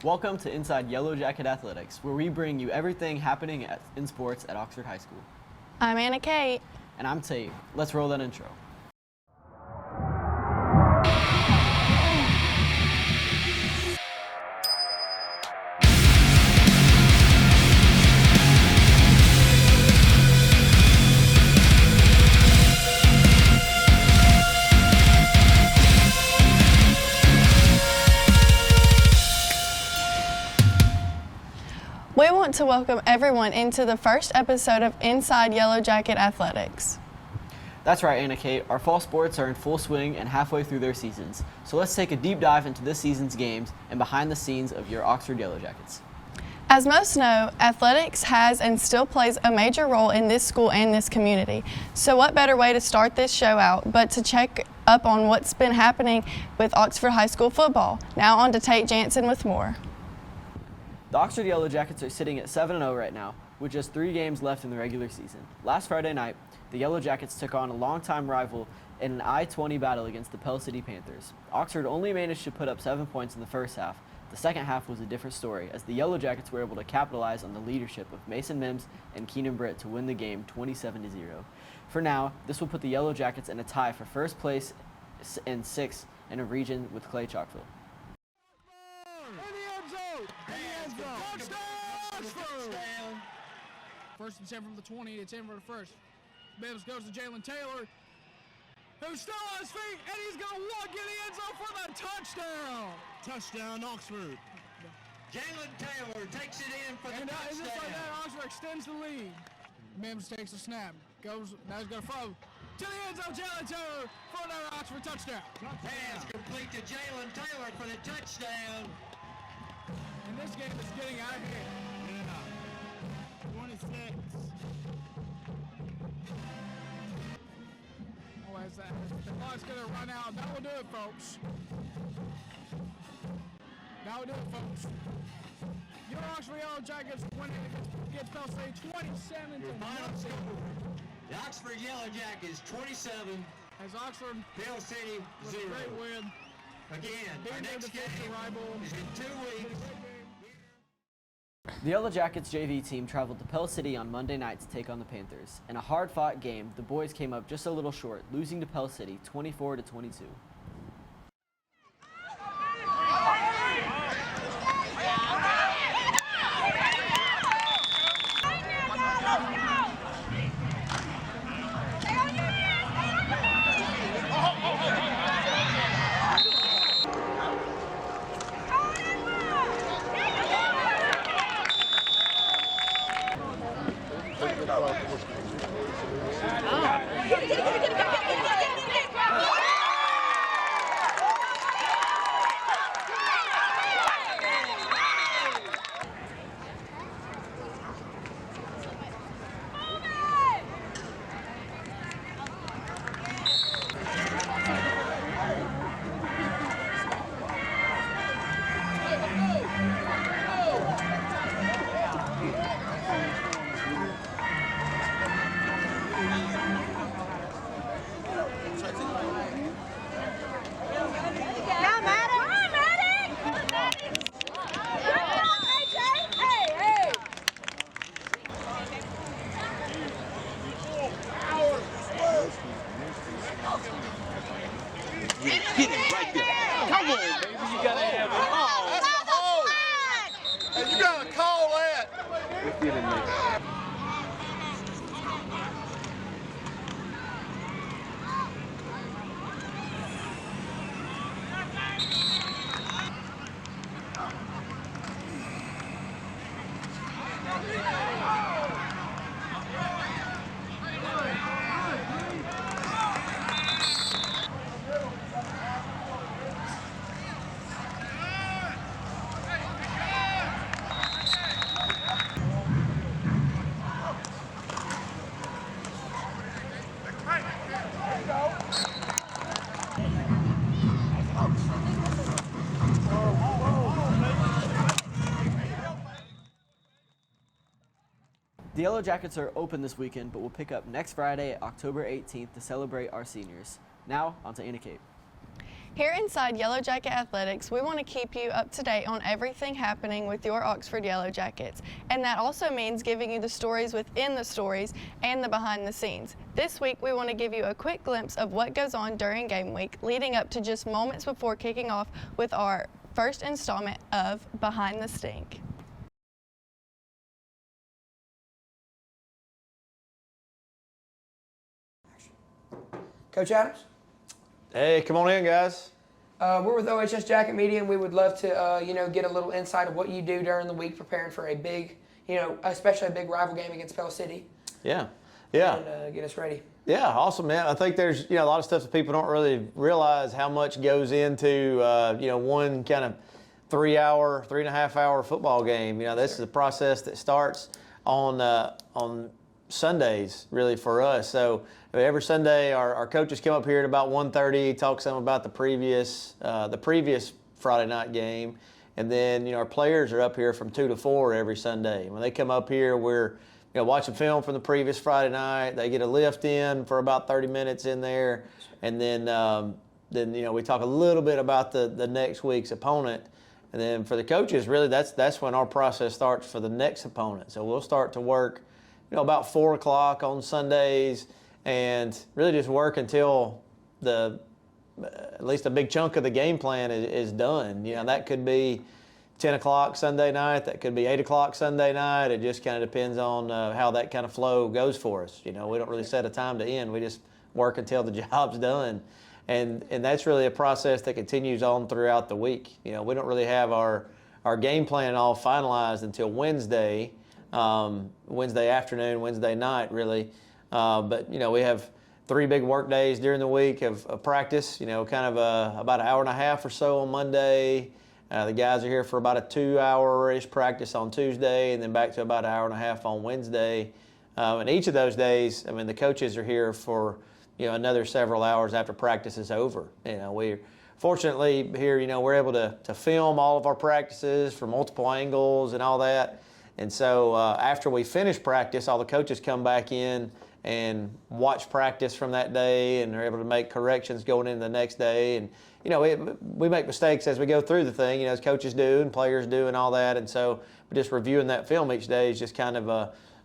Welcome to Inside Yellow Jacket Athletics, where we bring you everything happening in sports at Oxford High School. I'm Anna Kate. And I'm Tate. Let's roll that intro. We want to welcome everyone into the first episode of Inside Yellow Jacket Athletics. That's right, Anna Kate. Our fall sports are in full swing and halfway through their seasons. So let's take a deep dive into this season's games and behind the scenes of your Oxford Yellow Jackets. As most know, athletics has and still plays a major role in this school and this community. So what better way to start this show out but to check up on what's been happening with Oxford High School football. Now on to Tate Jansen with more. The Oxford Yellow Jackets are sitting at 7-0 right now, with just 3 games left in the regular season. Last Friday night, the Yellow Jackets took on a longtime rival in an I-20 battle against the Pell City Panthers. Oxford only managed to put up 7 points in the first half. The second half was a different story, as the Yellow Jackets were able to capitalize on the leadership of Mason Mims and Keenan Britt to win the game 27-0. For now, this will put the Yellow Jackets in a tie for first place and 6th in a region with Clay Chalkville. First and 10 from the 20, it's in for the first. Mims goes to Jalen Taylor, who's still on his feet, and he's going to walk in the end zone for the touchdown. Touchdown, Oxford. Jalen Taylor takes it in for the touchdown. And just like that, Oxford extends the lead. Mims takes a snap, now he's going to throw to the end zone. Jalen Taylor for another Oxford touchdown. Pass complete to Jalen Taylor for the touchdown. And this game is getting out of hand. 26. Oh, as the clock's going to run out. That will do it, folks. That will do it, folks. Your Oxford Yellow Jackets winning against Pell City 27 to Final score. The Oxford Yellow Jackets 27. As Oxford Pell City with 0. a great win. Again, our next game rival is in 2 weeks. The Yellow Jackets JV team traveled to Pell City on Monday night to take on the Panthers. In a hard-fought game, the boys came up just a little short, losing to Pell City 24-22. Get it right there. Come on, baby. You gotta have it. Oh, that's the hold. And you gotta call that. Let's get in there. The Yellow Jackets are open this weekend, but will pick up next Friday, October 18th, to celebrate our seniors. Now, on to Anna Kate. Here inside Yellow Jacket Athletics, we want to keep you up to date on everything happening with your Oxford Yellow Jackets. And that also means giving you the stories within the stories and the behind the scenes. This week, we want to give you a quick glimpse of what goes on during game week, leading up to just moments before kicking off with our first installment of Behind the Stink. Coach Adams? Hey, come on in, guys. We're with OHS Jacket Media, and we would love to, get a little insight of what you do during the week preparing for a big, especially a big rival game against Pell City. Yeah. And get us ready. Yeah, awesome, man. I think there's, a lot of stuff that people don't really realize how much goes into, one kind of 3.5 hour football game. This is a process that starts on Sundays, really, for us. So every Sunday, our coaches come up here at about 1:30, talk to them about the previous Friday night game, and then our players are up here from 2 to 4 every Sunday. When they come up here, we're watching film from the previous Friday night. They get a lift in for about 30 minutes in there, and then we talk a little bit about the next week's opponent. And then for the coaches, really, that's when our process starts for the next opponent. So we'll start to work about 4 o'clock on Sundays, and really just work until at least a big chunk of the game plan is done. That could be 10 o'clock Sunday night, that could be 8 o'clock Sunday night. It just kind of depends on how that kind of flow goes for us. We don't really set a time to end. We just work until the job's done. And that's really a process that continues on throughout the week. We don't really have our game plan all finalized until Wednesday afternoon, Wednesday night, really. But we have 3 big work days during the week of practice, kind of about an hour and a half or so on Monday. The guys are here for about a 2-hour-ish practice on Tuesday, and then back to about an hour and a half on Wednesday. And each of those days, the coaches are here for, another several hours after practice is over. We're fortunately here, we're able to film all of our practices from multiple angles and all that. And so after we finish practice, all the coaches come back in and watch practice from that day, and they're able to make corrections going into the next day. And, we make mistakes as we go through the thing, as coaches do and players do and all that. And so just reviewing that film each day is just kind of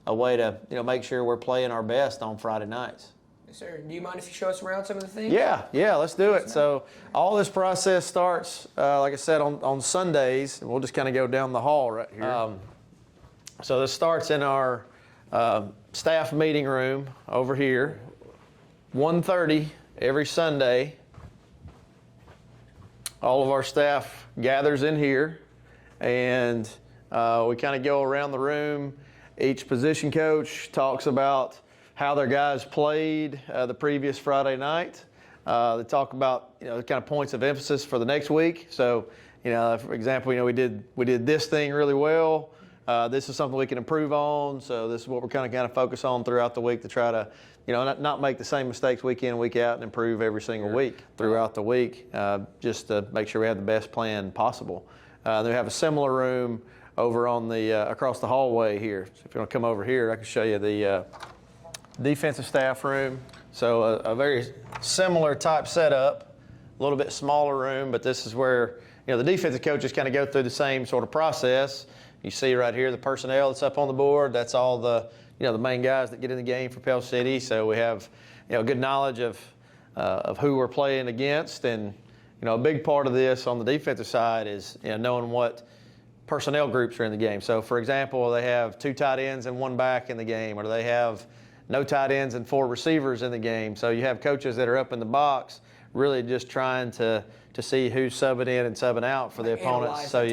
a way to, make sure we're playing our best on Friday nights. Yes, sir. Do you mind if you show us around some of the things? Yeah, let's do it. So all this process starts, like I said, on Sundays. We'll just kind of go down the hall right here. So this starts in our staff meeting room over here, 1:30 every Sunday. All of our staff gathers in here, and we kind of go around the room. Each position coach talks about how their guys played the previous Friday night. They talk about kind of points of emphasis for the next week. So for example, we did this thing really well. This is something we can improve on, so this is what we're kind of focus on throughout the week to try to, not make the same mistakes week in, week out, and improve every single week throughout the week, just to make sure we have the best plan possible. Then we have a similar room over on the across the hallway here. So if you want to come over here, I can show you the defensive staff room. So a very similar type setup, a little bit smaller room, but this is where the defensive coaches kind of go through the same sort of process. You see right here the personnel that's up on the board. That's all the the main guys that get in the game for Pell City. So we have good knowledge of who we're playing against, and a big part of this on the defensive side is knowing what personnel groups are in the game. So for example, they have 2 tight ends and 1 back in the game, or they have no tight ends and 4 receivers in the game. So you have coaches that are up in the box really just trying to see who's subbing in and subbing out for the opponents. So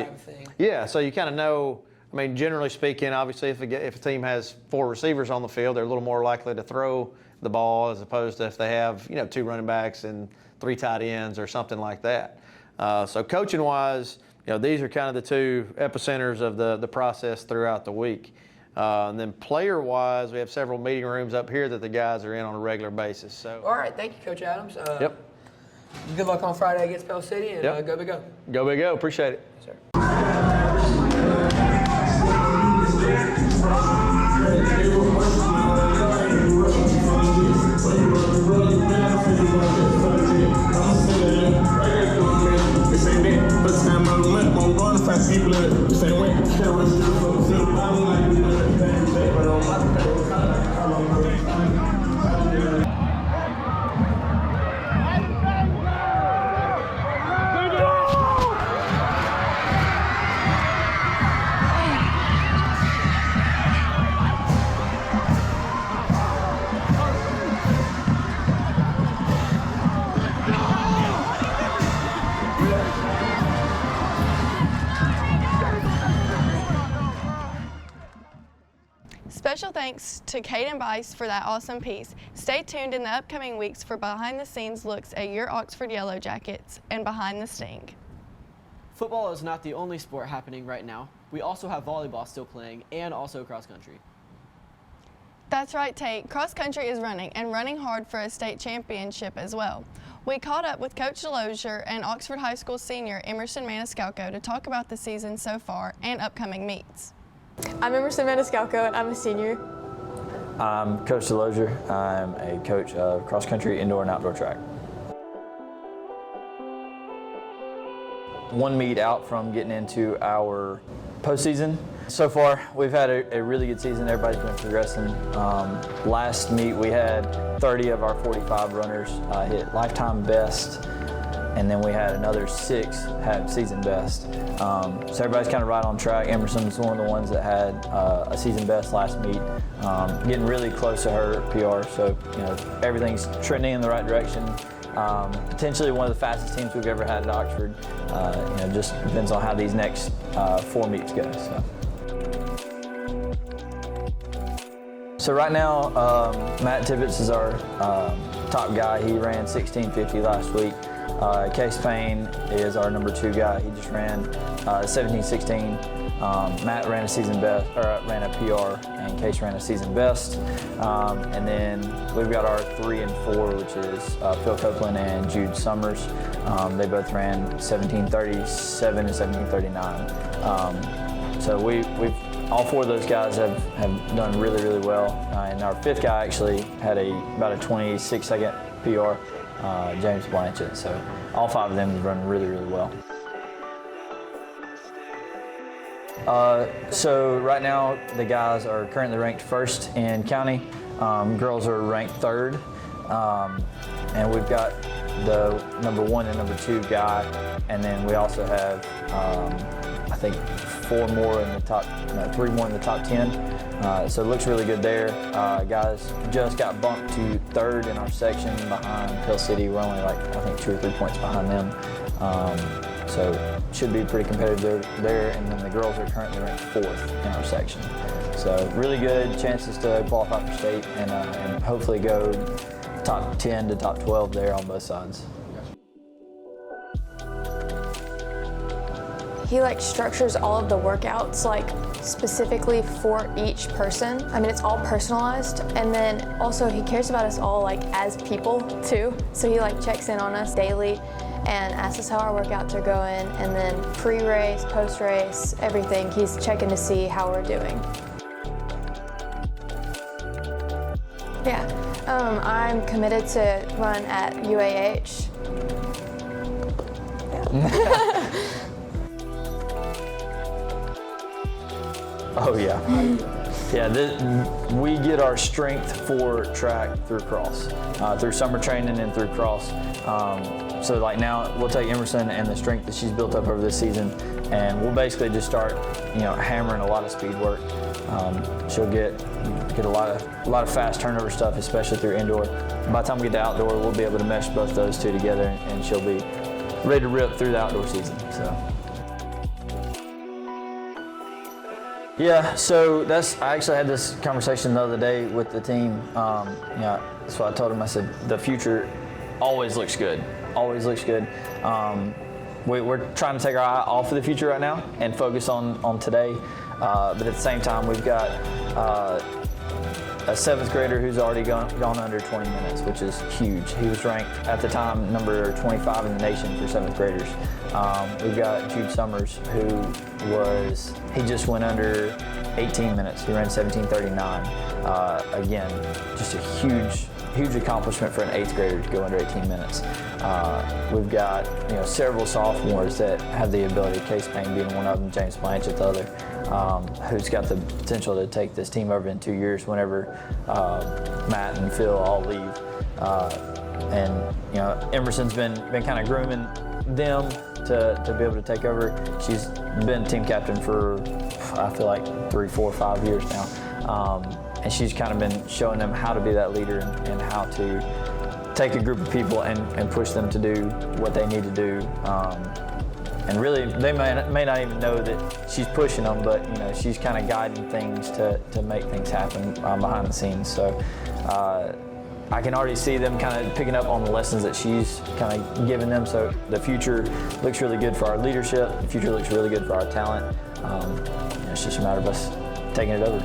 so you kind of know. Generally speaking, obviously, if a team has 4 receivers on the field, they're a little more likely to throw the ball as opposed to if they have 2 running backs and 3 tight ends or something like that. So coaching-wise, these are kind of the 2 epicenters of the process throughout the week. And then player-wise, we have several meeting rooms up here that the guys are in on a regular basis. So. All right, thank you, Coach Adams. Yep. Good luck on Friday against Pell City, and go Big Go. Go Big Go. Appreciate it. Yes, sir. Right here. Special thanks to Kate and Bryce for that awesome piece. Stay tuned in the upcoming weeks for behind-the-scenes looks at your Oxford Yellow Jackets and Behind the Sting. Football is not the only sport happening right now. We also have volleyball still playing and also cross country. That's right, Tate. Cross country is running and running hard for a state championship as well. We caught up with Coach Delozier and Oxford High School senior Emerson Maniscalco to talk about the season so far and upcoming meets. I'm Emerson Maniscalco and I'm a senior. I'm Coach Delozier. I'm a coach of cross country, indoor, and outdoor track. One meet out from getting into our postseason. So far, we've had a really good season. Everybody's been progressing. Last meet, we had 30 of our 45 runners hit lifetime best, and then we had another 6 have season best. So everybody's kind of right on track. Emerson's one of the ones that had a season best last meet, getting really close to her PR. So everything's trending in the right direction. Potentially one of the fastest teams we've ever had at Oxford. Just depends on how these next 4 meets go. So right now, Matt Tibbetts is our top guy. He ran 16:50 last week. Case Payne is our number 2 guy. He just ran 17:16. Matt ran a season best, or ran a PR, and Case ran a season best. And then we've got our 3 and 4, which is Phil Copeland and Jude Summers. They both ran 17:37 and 17:39. So we've all 4 of those guys have done really, really well. And our 5th guy actually had about a 26-second PR, James Blanchett. So all 5 of them have run really, really well. So right now the guys are currently ranked 1st in county. Girls are ranked 3rd. And we've got the number 1 and number 2 guy. And then we also have, I think, 3 more in the top 10. So it looks really good there. Guys just got bumped to 3rd in our section behind Hill City. We're only I think 2 or 3 points behind them. So should be pretty competitive there. And then the girls are currently ranked 4th in our section. So really good chances to qualify for state and hopefully go top 10 to top 12 there on both sides. He structures all of the workouts specifically for each person. I mean, it's all personalized, and then also he cares about us all as people too. So he checks in on us daily and asks us how our workouts are going, and then pre-race, post-race, everything. He's checking to see how we're doing. Yeah, I'm committed to run at UAH. Yeah. Oh yeah. Yeah, we get our strength for track through cross, through summer training and through cross. So now we'll take Emerson and the strength that she's built up over this season, and we'll basically just start, hammering a lot of speed work. She'll get a lot of fast turnover stuff, especially through indoor. By the time we get to outdoor, we'll be able to mesh both those 2 together, and she'll be ready to rip through the outdoor season. So. Yeah, so I actually had this conversation the other day with the team. That's what I told them. I said, the future always looks good, always looks good. We're trying to take our eye off of the future right now and focus on today. But at the same time, we've got a 7th grader who's already gone under 20 minutes, which is huge. He was ranked at the time number 25 in the nation for 7th graders. We've got Jude Summers, he just went under 18 minutes. He ran 17:39. Again, just a huge accomplishment for an 8th grader to go under 18 minutes. We've got several sophomores that have the ability, Case Payne being one of them, James Blanchett the other, who's got the potential to take this team over in 2 years whenever Matt and Phil all leave. And Emerson's been kind of grooming them to be able to take over. She's been team captain for, I feel like, 3, 4, 5 years now. And she's kind of been showing them how to be that leader and how to take a group of people and push them to do what they need to do. And really, they may not even know that she's pushing them, but she's kind of guiding things to make things happen behind the scenes. So I can already see them kind of picking up on the lessons that she's kind of giving them. So the future looks really good for our leadership. The future looks really good for our talent. It's just a matter of us taking it over.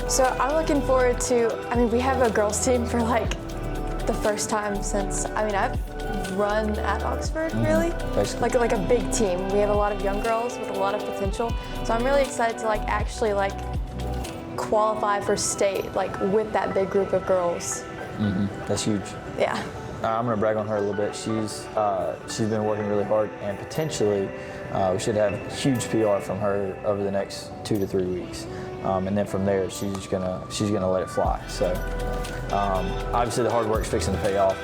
So I'm looking forward to, we have a girls team for like the first time since, I've run at Oxford, really. Like a big team. We have a lot of young girls with a lot of potential. So I'm really excited to actually qualify for state, with that big group of girls. That's huge. Yeah. I'm going to brag on her a little bit. She's been working really hard, and potentially we should have huge PR from her over the next 2 to 3 weeks. And then from there, she's gonna let it fly. So obviously the hard work's fixing to pay off.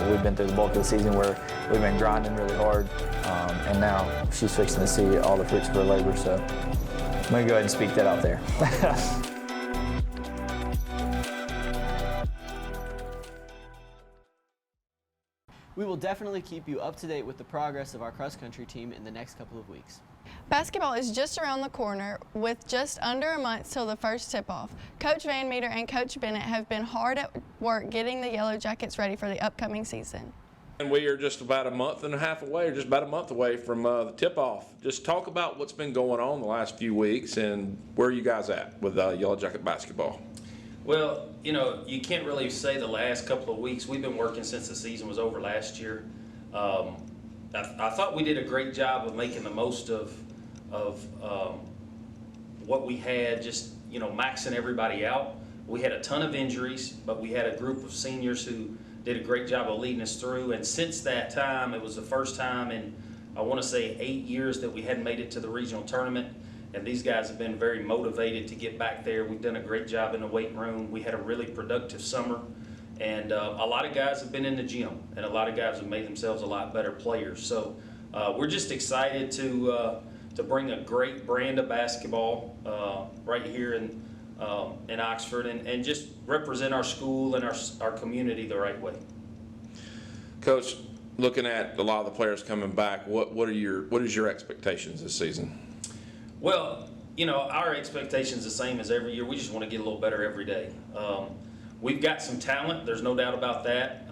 We've been through the bulk of the season where we've been grinding really hard, and now she's fixing to see all the fruits of her labor. So I'm gonna go ahead and speak that out there. We will definitely keep you up to date with the progress of our cross-country team in the next couple of weeks. Basketball is just around the corner with just under a month till the first tip-off. Coach Van Meter and Coach Bennett have been hard at work getting the Yellow Jackets ready for the upcoming season. And we are just about a month and a half away, or just about a month away from the tip-off. Just talk about what's been going on the last few weeks and where are you guys at with Yellow Jacket basketball? Well, you can't really say the last couple of weeks. We've been working since the season was over last year. I thought we did a great job of making the most of what we had, just maxing everybody out. We had a ton of injuries, but we had a group of seniors who did a great job of leading us through. And since that time, it was the first time in, I want to say, 8 years that we hadn't made it to the regional tournament. And these guys have been very motivated to get back there. We've done a great job in the weight room. We had a really productive summer. And a lot of guys have been in the gym, and a lot of guys have made themselves a lot better players. So we're just excited to bring a great brand of basketball right here in Oxford and just represent our school and our community the right way. Coach, looking at a lot of the players coming back, what is your expectations this season? Well, our expectations the same as every year. We just want to get a little better every day. We've got some talent, there's no doubt about that.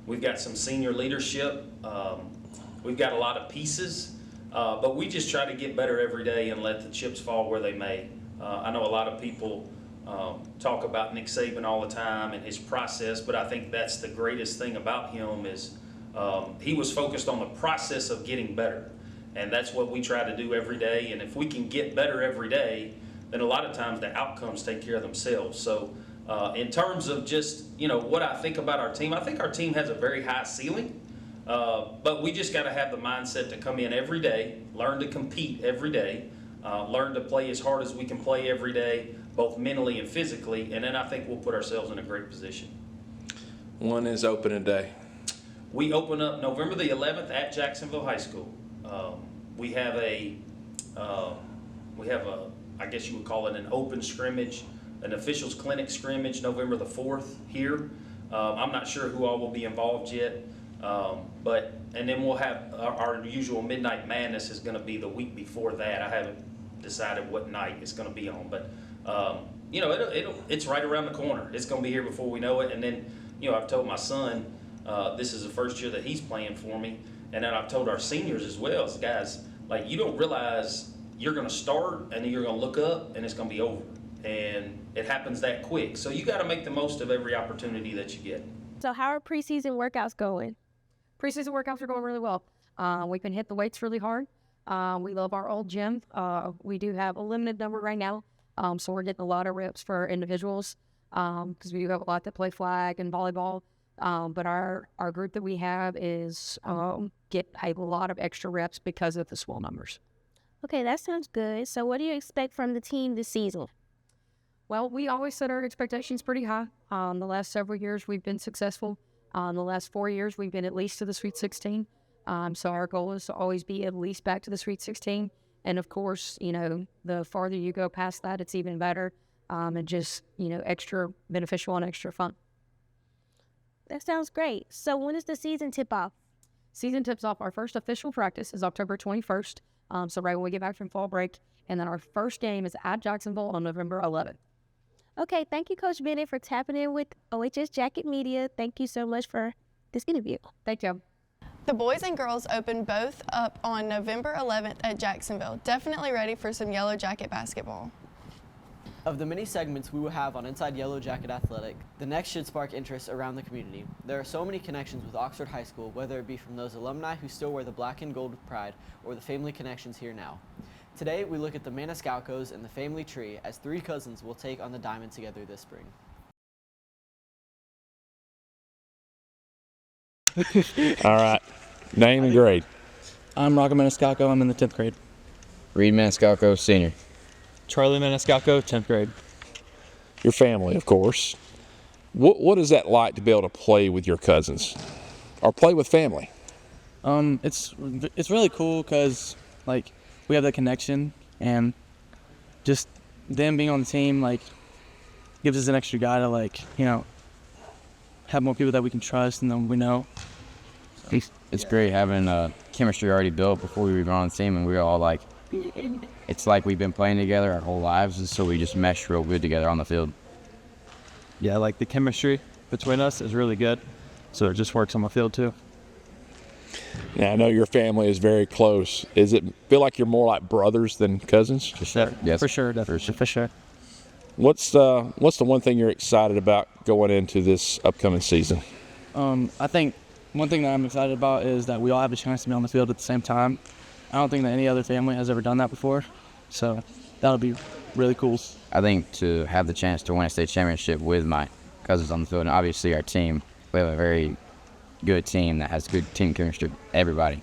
We've got some senior leadership. We've got a lot of pieces, but we just try to get better every day and let the chips fall where they may. I know a lot of people talk about Nick Saban all the time and his process, but I think that's the greatest thing about him is he was focused on the process of getting better. And that's what we try to do every day. And if we can get better every day, then a lot of times the outcomes take care of themselves. So in terms of just, what I think about our team, I think our team has a very high ceiling. But we just got to have the mindset to come in every day, learn to compete every day, learn to play as hard as we can play every day, both mentally and physically. And then I think we'll put ourselves in a great position. When is opening day? We open up November the 11th at Jacksonville High School. We have I guess you would call it an open scrimmage, an officials clinic scrimmage, November the 4th here. I'm not sure who all will be involved yet, and then we'll have our usual Midnight Madness is going to be the week before that. I haven't decided what night it's going to be on, but it's right around the corner. It's going to be here before we know it. And then I've told my son this is the first year that he's playing for me. And then I've told our seniors as well, guys, you don't realize you're going to start and then you're going to look up and it's going to be over. And it happens that quick. So you got to make the most of every opportunity that you get. So how are preseason workouts going? Preseason workouts are going really well. We can hit the weights really hard. We love our old gym. We do have a limited number right now. So we're getting a lot of reps for our individuals. because we have a lot that play flag and volleyball. But our group that we have is get a lot of extra reps because of the small numbers. Okay, that sounds good. So what do you expect from the team this season? Well, we always set our expectations pretty high. The last several years we've been successful. The last 4 years we've been at least to the Sweet 16. So our goal is to always be at least back to the Sweet 16. And of course, the farther you go past that, it's even better. And just, extra beneficial and extra fun. That sounds great. So when does the season tip off? Season tips off. Our first official practice is October 21st. So right when we get back from fall break. And then our first game is at Jacksonville on November 11th. Okay, thank you, Coach Bennett, for tapping in with OHS Jacket Media. Thank you so much for this interview. Thank you. The boys and girls open both up on November 11th at Jacksonville. Definitely ready for some Yellow Jacket basketball. Of the many segments we will have on Inside Yellow Jacket Athletic, the next should spark interest around the community. There are so many connections with Oxford High School, whether it be from those alumni who still wear the black and gold with pride, or the family connections here now. Today, we look at the Maniscalcos and the family tree as three cousins will take on the diamond together this spring. All right. Name and grade. I'm Rocco Maniscalco. I'm in the 10th grade. Reed Maniscalco, senior. Charlie Maniscalco, 10th grade. Your family, of course. What is that like to be able to play with your cousins or play with family? It's really cool because we have that connection, and just them being on the team gives us an extra guy to have more people that we can trust and then we know. It's great having chemistry already built before we were on the team, and we were all it's like we've been playing together our whole lives, and so we just mesh real good together on the field. Yeah, the chemistry between us is really good, so it just works on the field too. Now, I know your family is very close. Does it feel like you're more like brothers than cousins? For sure. Yes. For sure, definitely. For sure. What's the one thing you're excited about going into this upcoming season? I think one thing that I'm excited about is that we all have a chance to be on the field at the same time. I don't think that any other family has ever done that before, so that'll be really cool. I think to have the chance to win a state championship with my cousins on the field, and obviously our team, we have a very good team that has good team chemistry. Everybody.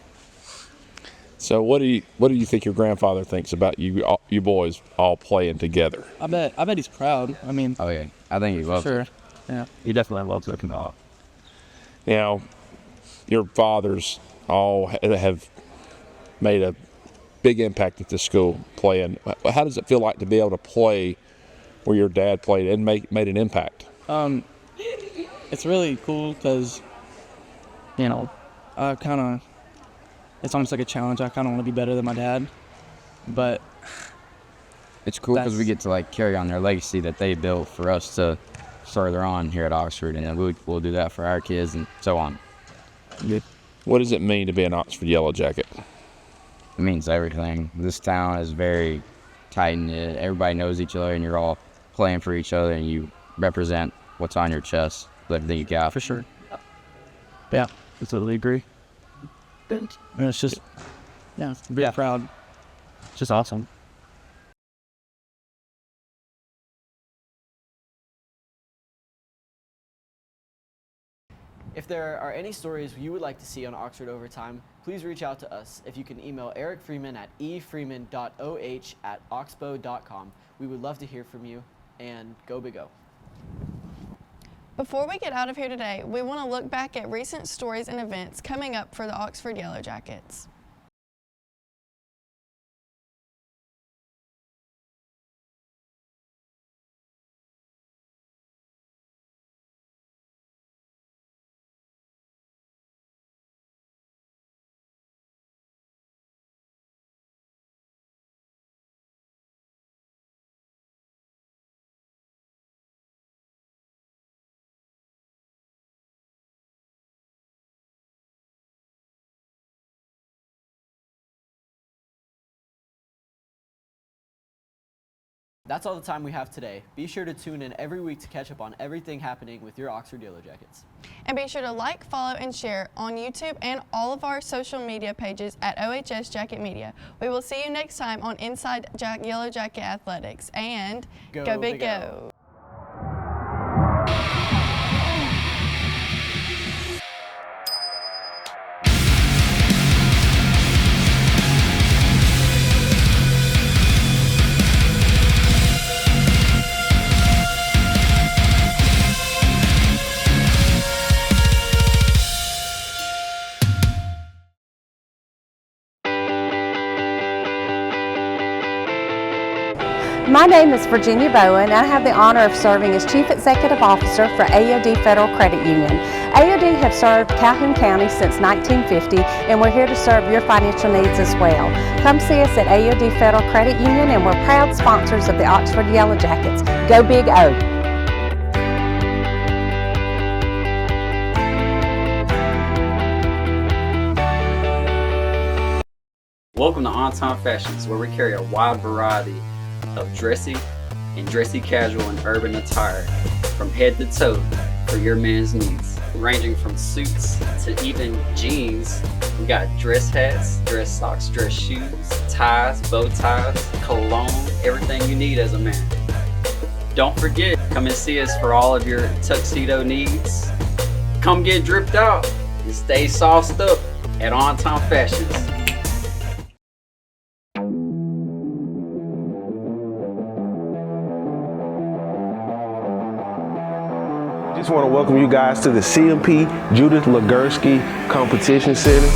So what do you think your grandfather thinks about you boys all playing together? I bet he's proud. I mean, oh yeah, I think he loves it. Yeah, he definitely loves looking off. Now, your fathers all have made a big impact at this school playing. How does it feel like to be able to play where your dad played and made an impact? It's really cool because it's almost like a challenge. I kind of want to be better than my dad, but it's cool because we get to carry on their legacy that they built for us to further on here at Oxford, and then we'll do that for our kids and so on. What does it mean to be an Oxford Yellow Jacket? It means everything. This town is very tight-knit. Everybody knows each other, and you're all playing for each other, and you represent what's on your chest, everything you got. For sure. Yeah, I totally agree. And it's just, it's very proud. It's just awesome. If there are any stories you would like to see on Oxford Overtime, please reach out to us. If you can email Eric Freeman at efreeman.oh@oxbow.com. We would love to hear from you, and go Big O. Before we get out of here today, we want to look back at recent stories and events coming up for the Oxford Yellow Jackets. That's all the time we have today. Be sure to tune in every week to catch up on everything happening with your Oxford Yellow Jackets. And be sure to like, follow, and share on YouTube and all of our social media pages at OHS Jacket Media. We will see you next time on Inside Yellow Jacket Athletics, and go Big Go! My name is Virginia Bowen, and I have the honor of serving as Chief Executive Officer for AOD Federal Credit Union. AOD have served Calhoun County since 1950, and we're here to serve your financial needs as well. Come see us at AOD Federal Credit Union, and we're proud sponsors of the Oxford Yellow Jackets. Go Big O! Welcome to On Time Fashions, where we carry a wide variety of dressy and dressy casual and urban attire from head to toe for your men's needs. Ranging from suits to even jeans, we got dress hats, dress socks, dress shoes, ties, bow ties, cologne, everything you need as a man. Don't forget, come and see us for all of your tuxedo needs. Come get dripped out and stay sauced up at On Time Fashions. I just want to welcome you guys to the CMP Judith Legursky Competition Center.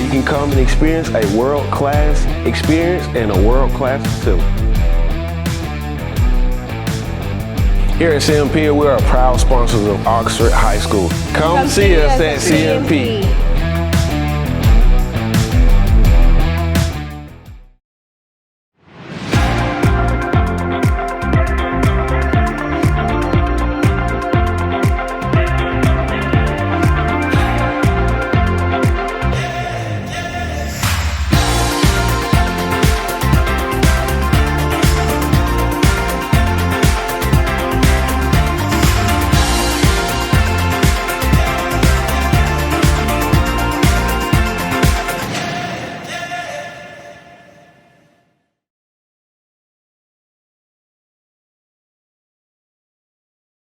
You can come and experience a world-class experience and a world-class facility. Here at CMP, we are proud sponsors of Oxford High School. Come see us at CMP.